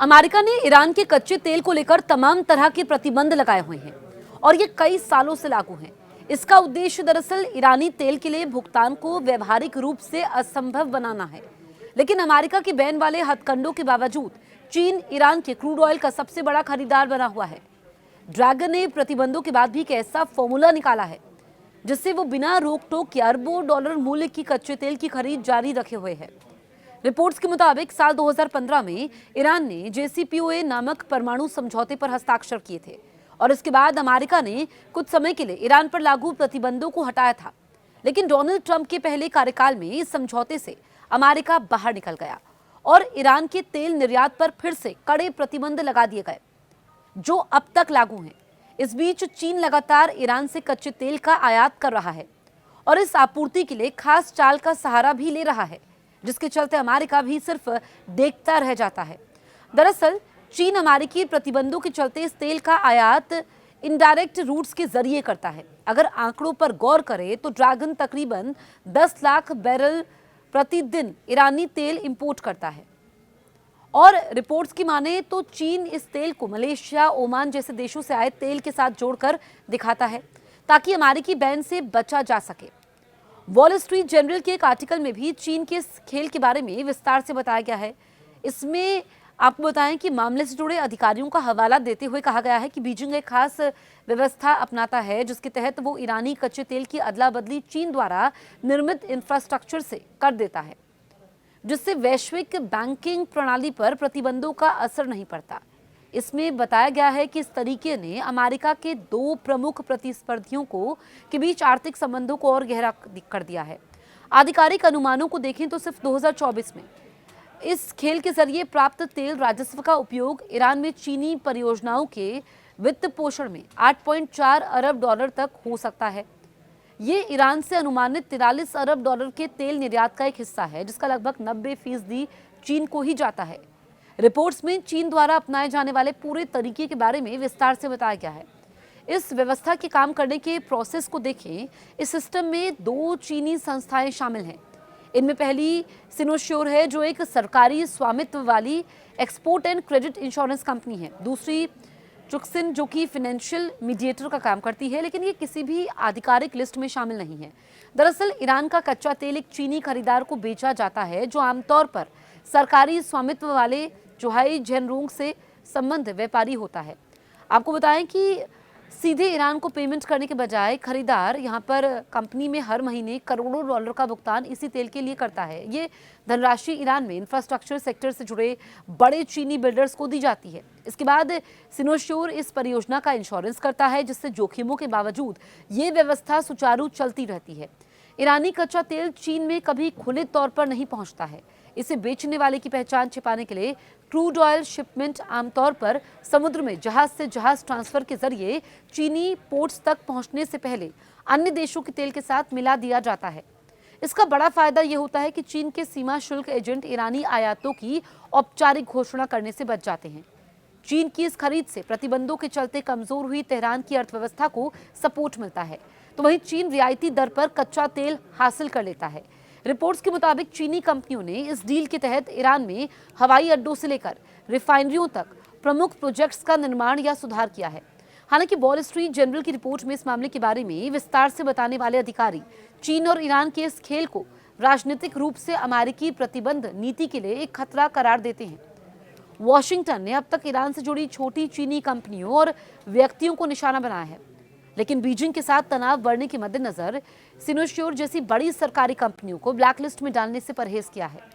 America ने Iran के कच्चे तेल को लेकर तमाम तरह के प्रतिबंध लगाए हुए हैं और ये कई सालों से लागू हैं। इसका उद्देश्य दरअसल ईरानी तेल के लिए भुगतान को व्यवहारिक रूप से असंभव बनाना है। लेकिन अमेरिका के बैन वाले हथकंडों के बावजूद चीन ईरान के क्रूड ऑयल का सबसे बड़ा खरीदार बना हुआ है। ड्रैगन ने प्रतिबंधों के बाद भी एक ऐसा फॉर्मूला निकाला है जिससे वो बिना रोक टोक के अरबों डॉलर मूल्य की कच्चे तेल की खरीद जारी रखे हुए है। रिपोर्ट्स के मुताबिक साल 2015 में ईरान ने JCPOA नामक परमाणु समझौते पर हस्ताक्षर किए थे और इसके बाद अमेरिका ने कुछ समय के लिए ईरान पर लागू प्रतिबंधों को हटाया था। लेकिन डोनाल्ड ट्रंप के पहले कार्यकाल में इस समझौते से अमेरिका बाहर निकल गया और ईरान के तेल निर्यात पर फिर से कड़े प्रतिबंध लगा दिए गए जो अब तक लागू हैं। इस बीच चीन लगातार ईरान से कच्चे तेल का आयात कर रहा है और इस आपूर्ति के लिए खास चाल का सहारा भी ले रहा है, जिसके चलते अमेरिका भी सिर्फ देखता रह जाता है। दरअसल चीन अमेरिकी प्रतिबंधों के चलते इस तेल का आयात इनडायरेक्ट रूट्स के जरिए करता है। अगर आंकड़ों पर गौर करें तो ड्रैगन तकरीबन 10 लाख बैरल प्रतिदिन ईरानी तेल इंपोर्ट करता है और रिपोर्ट्स की माने तो चीन इस तेल को मलेशिया, ओमान जैसे देशों से आए तेल के साथ जोड़कर दिखाता है ताकि अमेरिकी बैन से बचा जा सके। वॉल स्ट्रीट जर्नल के एक आर्टिकल में भी चीन के इस खेल के बारे में विस्तार से बताया गया है। इसमें आपको बताएं कि मामले से जुड़े अधिकारियों का हवाला देते हुए कहा गया है कि बीजिंग एक खास व्यवस्था अपनाता है जिसके तहत वो ईरानी कच्चे तेल की अदला बदली चीन द्वारा निर्मित इंफ्रास्ट्रक्चर से कर देता है, जिससे वैश्विक बैंकिंग प्रणाली पर प्रतिबंधों का असर नहीं पड़ता। इसमें बताया गया है कि इस तरीके ने अमेरिका के दो प्रमुख प्रतिस्पर्धियों के बीच आर्थिक संबंधों को और गहरा कर दिया है। आधिकारिक अनुमानों को देखें तो सिर्फ 2024 में इस खेल के जरिए प्राप्त तेल राजस्व का उपयोग ईरान में चीनी परियोजनाओं के वित्त पोषण में 8.4 अरब डॉलर तक हो सकता है। ये ईरान से अनुमानित 43 अरब डॉलर के तेल निर्यात का एक हिस्सा है, जिसका लगभग 90% चीन को ही जाता है। रिपोर्ट्स में चीन द्वारा अपनाए जाने वाले पूरे तरीके के बारे में विस्तार से बताया गया है। इस व्यवस्था के काम करने के प्रोसेस को देखें। इस सिस्टम में 2 चीनी संस्थाएं शामिल हैं। इनमें पहली सिनोश्योर है जो एक सरकारी स्वामित्व वाली export and credit insurance company है। दूसरी चुक्सिन जो कि फाइनेंशियल मीडिएटर का काम करती है, लेकिन ये किसी भी आधिकारिक लिस्ट में शामिल नहीं है। दरअसल ईरान का कच्चा तेल एक चीनी खरीदार को बेचा जाता है जो आमतौर पर सरकारी स्वामित्व वाले जोहाई झेनरोंग से संबंध व्यापारी होता है। आपको बताएं कि सीधे ईरान को पेमेंट करने के बजाय खरीदार यहां पर कंपनी में हर महीने करोड़ों डॉलर का भुगतान इसी तेल के लिए करता है। ये धनराशि ईरान में इंफ्रास्ट्रक्चर सेक्टर से जुड़े बड़े चीनी बिल्डर्स को दी जाती है। इसके बाद सिनोश्योर इस परियोजना का इंश्योरेंस करता है, जिससे जोखिमों के बावजूद ये व्यवस्था सुचारू चलती रहती है। ईरानी कच्चा तेल चीन में कभी खुले तौर पर नहीं पहुंचता है। इसे बेचने वाले की पहचान छिपाने के लिए क्रूड ऑयल शिपमेंट आमतौर पर समुद्र में जहाज से जहाज ट्रांसफर के जरिए चीनी पोर्ट्स तक पहुंचने से पहले अन्य देशों के तेल के साथ मिला दिया जाता है। इसका बड़ा फायदा यह होता है कि चीन के सीमा शुल्क एजेंट ईरानी आयातों की औपचारिक घोषणा करने से बच जाते हैं। चीन की इस खरीद से प्रतिबंधों के चलते कमजोर हुई तेहरान की अर्थव्यवस्था को सपोर्ट मिलता है, तो वहीं चीन रियायती दर पर कच्चा तेल हासिल कर लेता है। रिपोर्ट्स के मुताबिक चीनी कंपनियों ने इस डील के तहत ईरान में हवाई अड्डों से लेकर रिफाइनरियों तक प्रमुख प्रोजेक्ट्स का निर्माण या सुधार किया है। हालांकि वॉल स्ट्रीट जर्नल की रिपोर्ट में इस मामले के बारे में विस्तार से बताने वाले अधिकारी चीन और ईरान के इस खेल को राजनीतिक रूप से अमेरिकी प्रतिबंध नीति के लिए एक खतरा करार देते हैं। वॉशिंगटन ने अब तक ईरान से जुड़ी छोटी चीनी कंपनियों और व्यक्तियों को निशाना बनाया है, लेकिन बीजिंग के साथ तनाव बढ़ने के मद्देनजर सिनोश्योर जैसी बड़ी सरकारी कंपनियों को ब्लैकलिस्ट में डालने से परहेज किया है।